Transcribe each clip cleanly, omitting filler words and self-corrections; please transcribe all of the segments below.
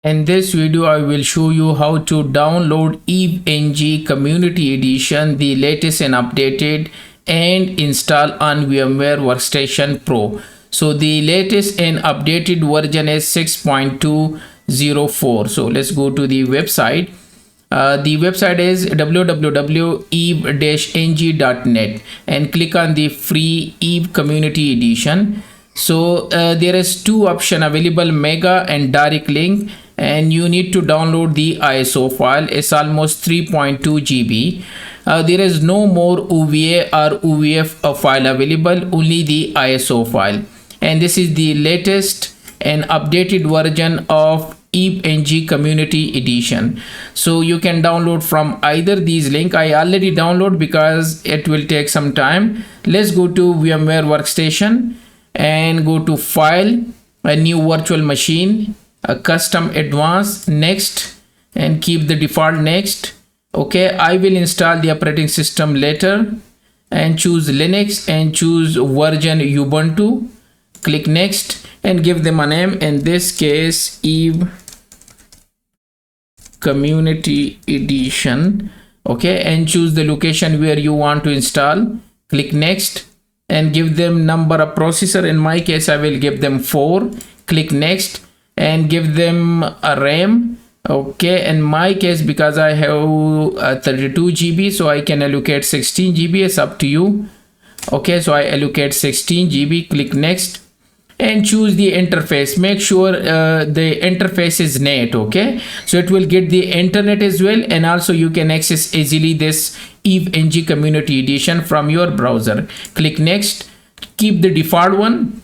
In this video, I will show you how to download EVE-NG Community Edition, the latest and updated, and install on VMware Workstation Pro. So the latest and updated version is 6.204. So let's go to the website. The website is www.eve-ng.net and click on the free EVE Community Edition. So there is two options available, Mega and Direct Link, and you need to download the ISO file. It's almost 3.2 GB. There is no more OVA or OVF file available, only the ISO file. And this is the latest and updated version of EVE-NG Community Edition. So you can download from either these links. I already download because it will take some time. Let's go to VMware Workstation and go to File, a new virtual machine, a custom advanced, next, and keep the default next. Okay, I will install the operating system later and choose Linux and choose version Ubuntu. Click next and give them a name, in this case EVE Community Edition. Okay, and choose the location where you want to install. Click next and give them number of processor. In my case, I will give them 4. Click next and give them a RAM. Okay, in my case, because I have 32 GB, so I can allocate 16 GB. It's up to you. Okay, so I allocate 16 GB. Click next and choose the interface. Make sure the interface is net. Okay, so it will get the internet as well, and also you can access easily this EVE-NG Community Edition from your browser. Click next, keep the default one,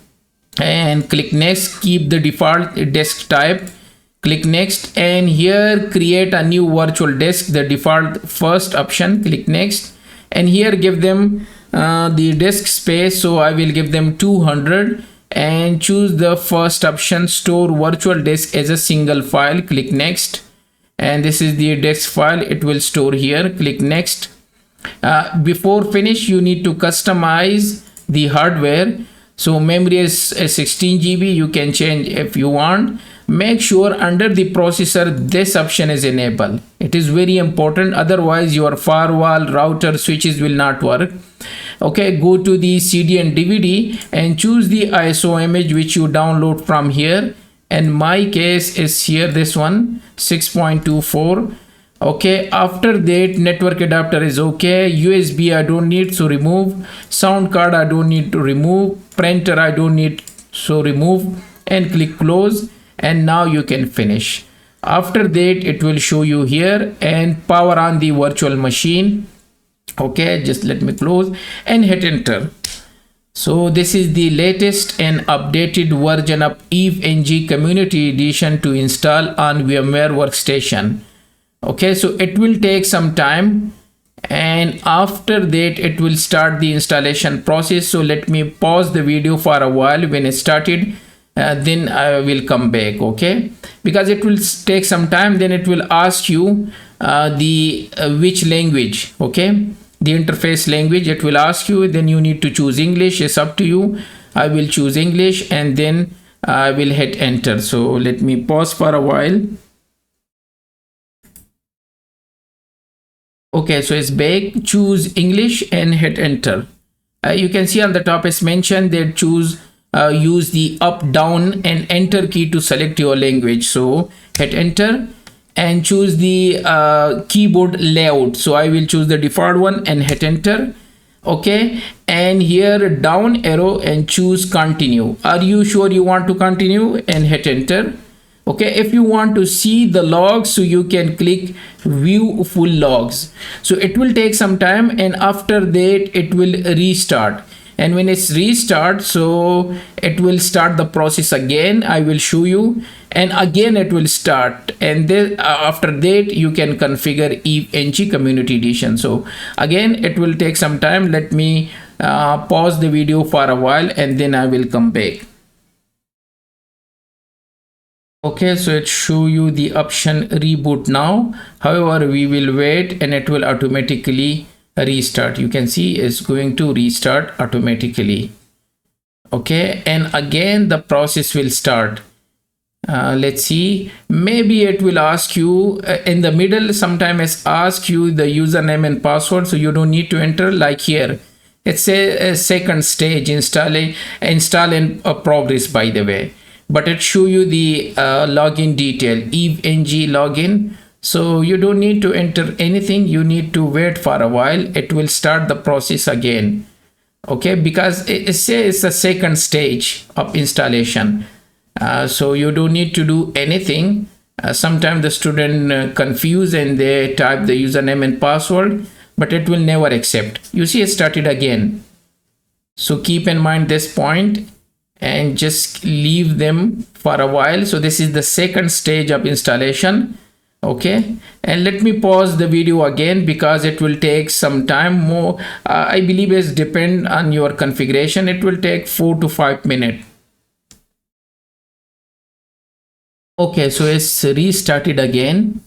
and click next, keep the default disk type. Click next, and here create a new virtual disk, the default first option. Click next, and here give them the disk space, so I will give them 200, and choose the first option, store virtual disk as a single file. Click next, and this is the disk file, it will store here. Click next. Before finish, you need to customize the hardware. So memory is 16 GB, you can change if you want. Make sure under the processor this option is enabled. It is very important, otherwise your firewall, router, switches will not work. Okay, go to the CD and DVD and choose the ISO image which you download from here. In my case is here, this one, 6.24. Okay, after that network adapter is okay. USB I don't need, so remove. Sound card I don't need to remove. Printer I don't need, so remove, and click close. And now you can finish. After that it will show you here, and power on the virtual machine. Okay, just let me close and hit enter. So this is the latest and updated version of EVE-NG Community Edition to install on VMware Workstation. Okay, so it will take some time, and after that it will start the installation process. So let me pause the video for a while. When it started, then I will come back. Okay, because it will take some time. Then it will ask you which language. Okay, the interface language it will ask you. Then you need to choose English. It's up to you. I will choose English, and then I will hit enter. So let me pause for a while. Okay, so it's back. Choose English and hit enter. You can see on the top is mentioned that choose use the up, down, and enter key to select your language. So hit enter and choose the keyboard layout. So I will choose the default one and hit enter. Okay, and here down arrow and choose continue. Are you sure you want to continue? And hit enter. Okay, if you want to see the logs, so you can click view full logs. So it will take some time, and after that it will restart. And when it's restart, so it will start the process again. I will show you, and again it will start, and then after that you can configure EVE-NG Community Edition. So again it will take some time. Let me pause the video for a while, and then I will come back. Okay, so it show you the option reboot now. However, we will wait, and it will automatically restart. You can see it's going to restart automatically. Okay, and again the process will start. Let's see, maybe it will ask you in the middle, sometimes ask you the username and password, so you don't need to enter. Like here it's a second stage, install in progress, by the way, but it show you the login detail, eve-ng login. So you don't need to enter anything, you need to wait for a while, it will start the process again. Okay, because it says the second stage of installation. So you don't need to do anything. Sometimes the student confuse and they type the username and password, but it will never accept. You see, it started again. So keep in mind this point and just leave them for a while. So this is the second stage of installation. Okay, and let me pause the video again because it will take some time more. I believe it's depend on your configuration. It will take 4 to 5 minutes. Okay, so it's restarted again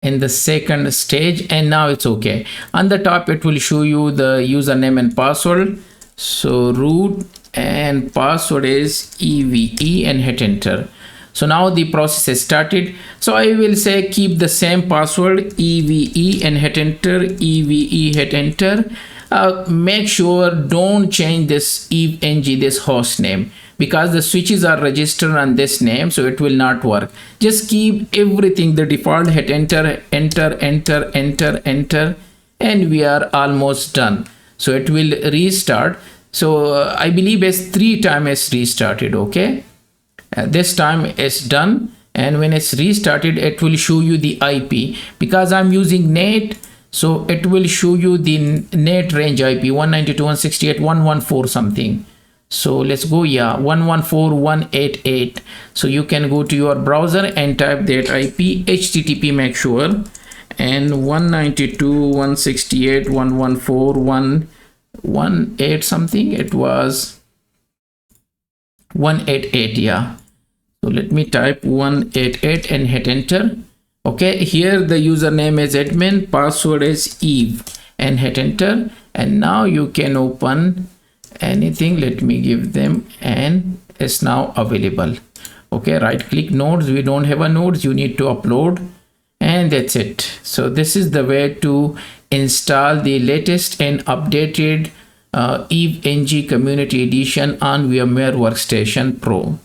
in the second stage, and now it's okay. On the top it will show you the username and password. So root and password is EVE and hit enter. So now the process has started. So I will say keep the same password, EVE, and hit enter, EVE, hit enter. Make sure don't change this eve-ng, this host name, because the switches are registered on this name, so it will not work. Just keep everything the default, hit enter, enter, enter, enter, enter, and we are almost done. So it will restart. So I believe it's 3 times it's restarted. Okay, this time it's done, and when it's restarted it will show you the IP. Because I'm using NAT, so it will show you the NAT range IP 192.168.114 something. So let's go, yeah, 114.188. So you can go to your browser and type that IP, HTTP, make sure, and 192.168.114.118 something, it was 188, yeah. So let me type 188 and hit enter. Okay, here the username is admin, password is Eve, and hit enter. And now you can open anything. Let me give them, and it's now available. Okay, right click nodes, we don't have a nodes, you need to upload, and that's it. So this is the way to install the latest and updated eve-ng community edition on VMware Workstation Pro.